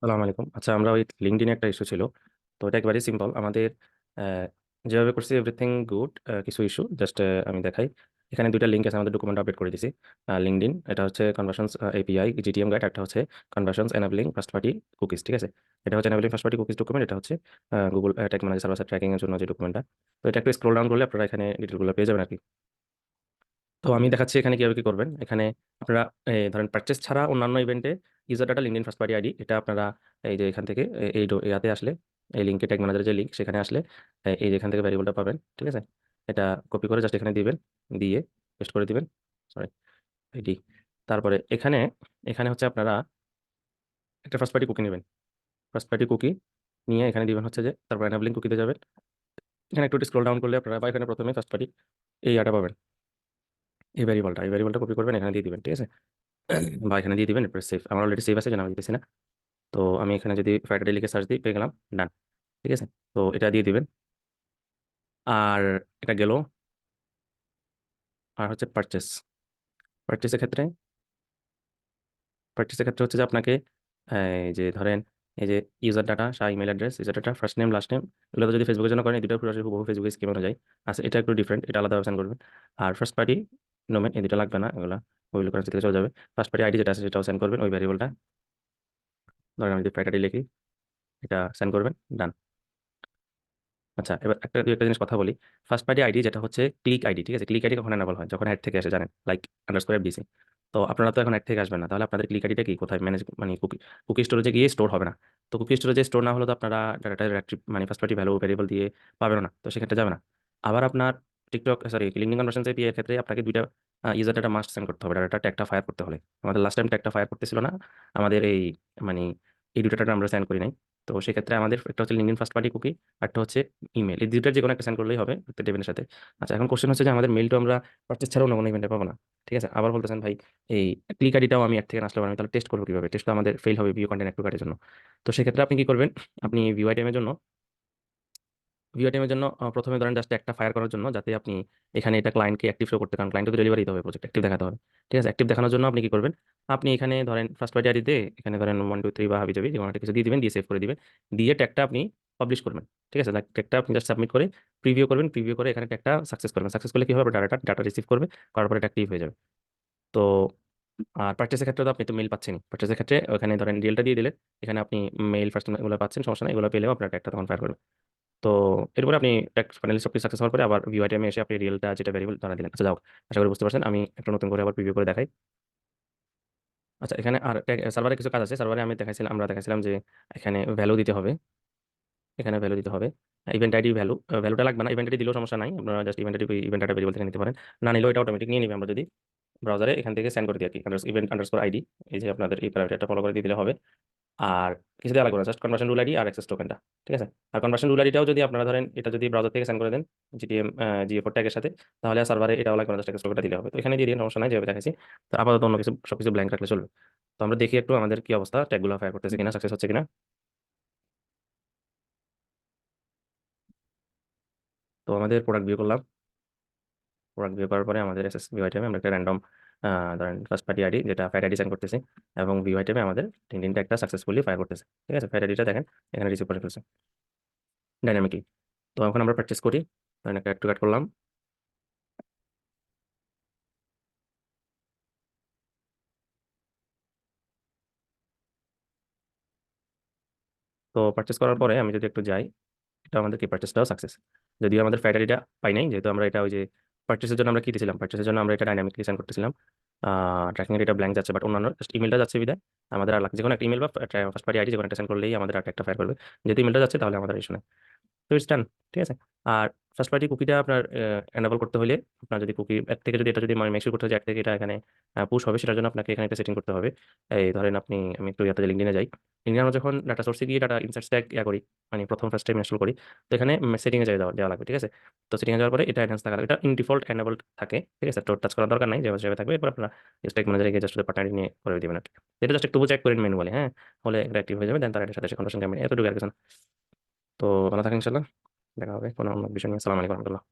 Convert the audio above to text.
সালাম আলাইকুম। আচ্ছা, আমরা ওই লিঙ্কডইনে একটা ইস্যু ছিল। তো এটা একেবারেই সিম্পল। আমাদের আহ, যেভাবে করছি এভরিথিং গুড। কিছু ইস্যু জাস্ট আমি দেখাই। এখানে দুইটা লিঙ্ক আছে, আমাদের ডকুমেন্ট আপডেট করে দিছি। লিঙ্কডইন এটা হচ্ছে কনভার্সনস এপিআই জিটিএম গাইড, একটা হচ্ছে conversions enabling first party cookies. ঠিক আছে, এটা হচ্ছে enabling first party cookies document, এটা হচ্ছে Google tag manager server tracking এর জন্য যে ডকুমেন্টটা। তো এটা একটু স্ক্রল ডাউন করলে আপনারা এখানে ডিটেলগুলো পেয়ে যাবেন আর কি। তো আমি দেখাচ্ছি এখানে কিভাবে কি করবেন। এখানে আপনারা ধরেন পারচেস ছাড়া অন্যান্য ইভেন্টে user data LinkedIn first party ID, এটা আপনারা এই যে এখান থেকে ইয়াতে আসলে এই লিঙ্কে ট্যাগ ম্যানেজারের যে লিঙ্ক সেখানে আসলে এই যে এখান থেকে ভ্যারিয়েবলটা পাবেন। ঠিক আছে, এটা কপি করে জাস্ট এখানে দিবেন, দিয়ে পেস্ট করে দিবেন। Sorry, ID. তারপরে এখানে এখানে হচ্ছে আপনারা একটা ফার্স্ট পার্টি কুকি নেবেন। ফার্স্ট পার্টি কুকি নিয়ে এখানে দিবেন হচ্ছে যে, তারপর এনাবলিং কুকিতে যাবেন। এখানে একটু স্ক্রল ডাউন করলে আপনারা বা এখানে প্রথমে ফার্স্ট পার্টি এই আটা পাবেন। এই ভ্যারিয়েবলটা কপি করবেন, এখানে দিয়ে দিবেন। ঠিক আছে, বা এখানে দিয়ে দিবেন, এরপরে সেভ। আমার অলরেডি সেভ আছে, যেন আমি দিতেছি না। তো আমি এখানে যদি ফ্রাইডে লিখে সার্চ দিই, পেয়ে গেলাম, ডান। ঠিক আছে, তো এটা দিয়ে দিবেন। আর এটা গেল। আর হচ্ছে পারচেস। পারচেসের ক্ষেত্রে পারচেসের ক্ষেত্রে হচ্ছে যে আপনাকে এই যে ধরেন এই যে user data, email address, user data, first name, last name, এগুলো তো যদি ফেসবুকের জন্য করেন, এই দুটো পুরো হুবহু ফেসবুকের স্কিম অনুযায়ী আছে। এটা একটু ডিফারেন্ট, এটা আলাদা অপশন করবেন। আর ফার্স্ট পার্টি ডোমেন, এই দুটো লাগবে না, এগুলো ওইগুলো কারেন্সি থেকে চলে যাবে। ফার্স্ট পার্টি আইডি যেটা আছে সেটাও সেন্ড করবেন, ওই ভ্যারিয়েবলটা। ধরেন আমি যদি ফ্রাইডে লিখি, এটা সেন্ড করবেন, ডান। আচ্ছা, এবার একটা জিনিস কথা বলি। ফার্স্ট পার্টি আইডি যেটা হচ্ছে ক্লিক আইডি, ঠিক আছে, ক্লিক আইডি কখন এনাবল হয়? যখন অ্যাড থেকে আসে, জানেন, লাইক আন্ডারস্কোর এফডিসি। তো আপনারা তো এখন অ্যাড থেকে আসবেন না, তাহলে আপনাদের ক্লিক আইডিটা কি কোথায় ম্যানেজ, মানে কুকি কুকি স্টোরেজে গিয়ে স্টোর হবে না। তো কুকি স্টোরেজে স্টোর না হলে তো আপনারা ডাটা মানে ফার্স্ট পার্টি ভ্যালু ভেরিয়েবল দিয়ে পাবেন না, তো সেক্ষেত্রে যাবে না। আবার আপনার TikTok, sorry, LinkedIn conversion API এর ক্ষেত্রে আপনাকে দুইটা ইউজার ডাটা মাস্ট সেন্ড করতে হবে, ডাটা ট্যাগটা ফায়ার করতে হলে। আমাদের লাস্ট টাইম ট্যাগটা ফায়ার করতেছিল না, আমাদের এই মানে এই দুটো ডাটা আমরা সেন্ড করি নাই। তো সেক্ষেত্রে আমাদের একটা হচ্ছে লিঙ্কডিন ফার্স্ট পার্টি কুকি, একটা হচ্ছে ইমেল, এই দুইটার যে কোনো একটা সেন্ড করলেই হবে প্রত্যেক টেবিলের সাথে। আচ্ছা, এখন কোশ্চেন হচ্ছে যে আমাদের মেইল তো আমরা পারচেজ ছাড়াও অন্য কোনো ইভেন্টে পাবো না। ঠিক আছে, আবার বলতেছেন ভাই এই ক্লিক আইডিটাও আমি অ্যাড থেকে আসলে আমি তাহলে টেস্ট করবো কিভাবে? টেস্ট তো আমাদের ফেল হবে ভিউ কন্টেন্ট অ্যাড টু কার্টের জন্য। তো সেক্ষেত্রে আপনি কি করবেন? আপনি ভিউ আইটেমের জন্য প্রথমে ধরেন জাস্ট একটা ফায়ার করার জন্য, যাতে আপনি এখানে এটা ক্লায়েন্টকে অ্যাক্টিভ শো করতে, কারণ ক্লায়েন্টকে ডেলিভারি দিতে হবে, প্রজেক্ট অ্যাক্টিভ দেখাতে হবে। ঠিক আছে, অ্যাক্টিভ দেখানোর জন্য আপনি কি করবেন? আপনি এখানে ধরেন ফার্স্ট পার্টি আইডিতে এখানে ধরেন 1 2 3 বা হাবি জাবি যে কোনো একটা কিছু দিয়ে দিবেন, দিয়ে সেভ করে দিবেন। দিয়ে ট্যাগটা আপনি পাবলিশ করবেন। ঠিক আছে, ট্যাগটা আপনি জাস্ট সাবমিট করে প্রিভিউ করবেন। প্রিভিউ করে এখানে ট্যাগটা সাকসেস করবেন। সাকসেস করলে কি হবে? ডাটা রিসিভ করবে, করার পরে এটা অ্যাক্টিভ হয়ে যাবে। তো আর পার্চেসের ক্ষেত্রে তো আপনি তো মেল পাচ্ছেনই। পার্চেসের ক্ষেত্রে ওখানে ধরেন ডিলটা দিয়ে দিলে এখানে আপনি মেল ফার্স্ট এগুলো পাচ্ছেন, সমস্যা নেই, এগুলো পেলেও আপনার ট্যাগটা তখন ফায়ার করবে। তো এরপরে আপনি ফাইনালি সবকিছু সাকসেস হওয়ার পরে আবার ভিউ আইটেমে এসে আপনি রিয়েলটা যেটা ভ্যারিয়েবল ধরা দিলেন। আচ্ছা, যাও, আশা করি বুঝতে পারছেন। আমি একটা নতুন করে আবার প্রিভিউ করে দেখাই। আচ্ছা, এখানে আর সার্ভারে কিছু কাজ আছে। সার্ভারে আমরা দেখাইছিলাম যে এখানে ভ্যালু দিতে হবে। এখানে ভ্যালু দিতে হবে। ইভেন্ট আইডি ভ্যালুটা লাগবে না, ইভেন্ট আইডি দিলেও সমস্যা নাই, আপনারা জাস্ট ইভেন্ট আইডি ভ্যারিয়েবল থেকে নিতে পারেন। না নিলেও এটা অটোমেটিক নিয়ে নিবে, আমরা যদি ব্রাউজারে এখান থেকে সেন্ড করে দিই আর কি, ইভেন্ট আন্ডারস্কোর আইডি। এই যে আপনাদের এই প্যারামিটারটা ফলো করে দিয়ে দিলে হবে। আর কিছু দেওয়া লাগবে না, জাস্ট কনভার্সন রুল আইডি আর অ্যাক্সেস টোকেনটা। ঠিক আছে, আর কনভার্সন রুল আইডিটাও যদি আপনারা ধরেন এটা যদি ব্রাউজার থেকে সেন্ড করে দেন জিটিএম জিএ4 ট্যাগের সাথে, তাহলে সার্ভারে এটাও লাগবে না, জাস্ট অ্যাক্সেস টোকেনটা দিলে হবে। তো এখানে দিয়ে দিন, সমস্যা নাই, যেভাবে দেখাইছি। তো আপাতত অন্য কিছু সবকিছু ব্ল্যাঙ্ক রাখলে চলবে। তো আমরা দেখি একটু আমাদের কি অবস্থা, ট্যাগগুলো ফায়ার করতেছে কিনা, সাকসেস হচ্ছে কিনা। তো আমাদের প্রোডাক্ট ভিউ করলাম। প্রোডাক্ট ভিউ করার পরে আমাদের এসএস ভিউ আইটেমে আমরা একটা র্যান্ডম ধরেন ফার্স্ট পার্টি আইডি যেটা ফায়ার আইডি সেন্ড করতেছি, এবং ভিউ আইটেমে আমাদের তিনটা একটা সাকসেসফুলি ফায়ার করতেছে। ঠিক আছে, ফায়ার আইডিটা দেখেন এখানে রিসিভ করে ফেলছে ডাইনামিকলি। তো এখন আমরা প্র্যাকটিস করি। ধরেন একটা একটু কাট করলাম। তো পারচেস করার পরে আমি যদি একটু যাই, এটা আমাদের কি পারচেসটাও সাকসেস। যদিও আমাদের ফ্যাক্টরিটা পাই নাই, যেহেতু আমরা এটা ওই যে পারচেসের জন্য আমরা কি দিয়েছিলাম, পারচেসের জন্য আমরা এটা ডাইনামিকলি সেন্ড করতেছিলাম। ট্র্যাকিং এর এটা ব্ল্যাঙ্ক যাচ্ছে, বাট অন্যান্য ইমেলটা যাচ্ছে বিদায় আমাদের আর লাগছে যে কোনো একটা ইমেল বা ফার্স্ট পার্টি আইডি যে কোনো একটা সেন্ড করলেই আমাদের আর একটা ফায়ার করবে। যেহেতু ইমেলটা যাচ্ছে তাহলে আমাদের ইস্যু নেই। তো ইটস ডান। ঠিক আছে, আর ফার্স্ট পার্টি কুকিটা আপনার এনাবল করতে হলে, আপনার যদি কুকি অ্যাড থেকে যদি এটা যদি মানে মেক শিওর করতে হয় যে অ্যাড থেকে এটা এখানে পুশ হবে, সেটার জন্য আপনাকে এখানে একটা সেটিং করতে হবে। এই ধরেন আমি একটু ইয়াতে লিঙ্কডিনে যাই। লিঙ্কডিনে আমরা যখন ডাটা সোর্সে গিয়ে ডাটা ইনসার্ট ট্যাগ করি, মানে প্রথম ফার্স্ট টাইম ইনস্টল করি, তো এখানে সেটিংয়ে দেওয়া লাগবে। ঠিক আছে, তো সেটিংয়ে যাওয়ার পরে এটা এনহান্স থাকা লাগবে, এটা ইন ডিফল্ট এনাবল থাকে। ঠিক আছে, তো টাচ করার দরকার নাই, যেভাবে থাকবে। এরপর আপনারা জাস্ট ট্যাগ ম্যানেজারে গিয়ে জাস্ট পার্টনার নিয়ে করে দিবেন আর কি। এটা জাস্ট একটু চেক করেন ম্যানুয়ালি, হ্যাঁ, হলে এটা অ্যাক্টিভ হয়ে যাবে, দেন তার এটার সাথে কনভার্সন ক্যাম্পেইন এতটুকু আর কিছু না। তো ভালো থাকেন ইনশাল্লাহ, দেখা হবে কোনো অন্য বিষয় নিয়ে। আসসালামু আলাইকুম রহমতুল্লাহ।